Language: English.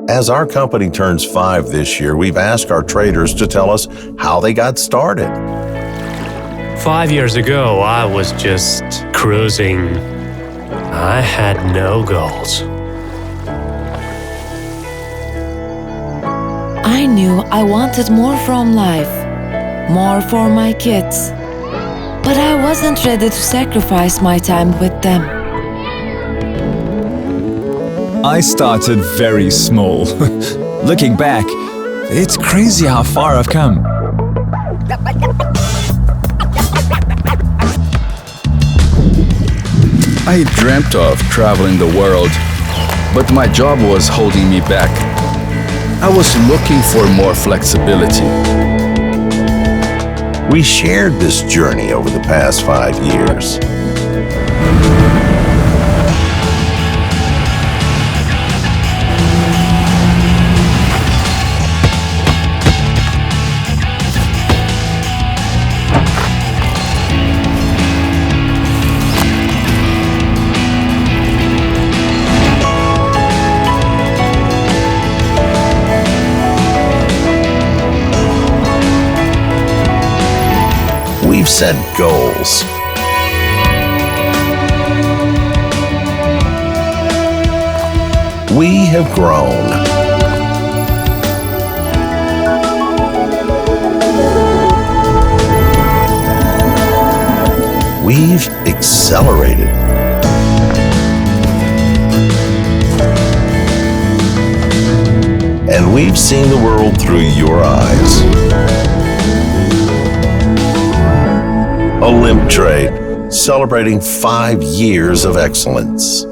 As our company turns 5 this year, we've asked our traders to tell us how they got started. 5 years ago, I was just cruising. I had no goals. I knew I wanted more from life, more for my kids. But I wasn't ready to sacrifice my time with them. I started very small. Looking back, it's crazy how far I've come. I dreamt of traveling the world, but my job was holding me back. I was looking for more flexibility. We shared this journey over the past 5 years. We've set goals. We have grown. We've accelerated. And we've seen the world through your eyes. Olymp Trade, celebrating 5 years of excellence.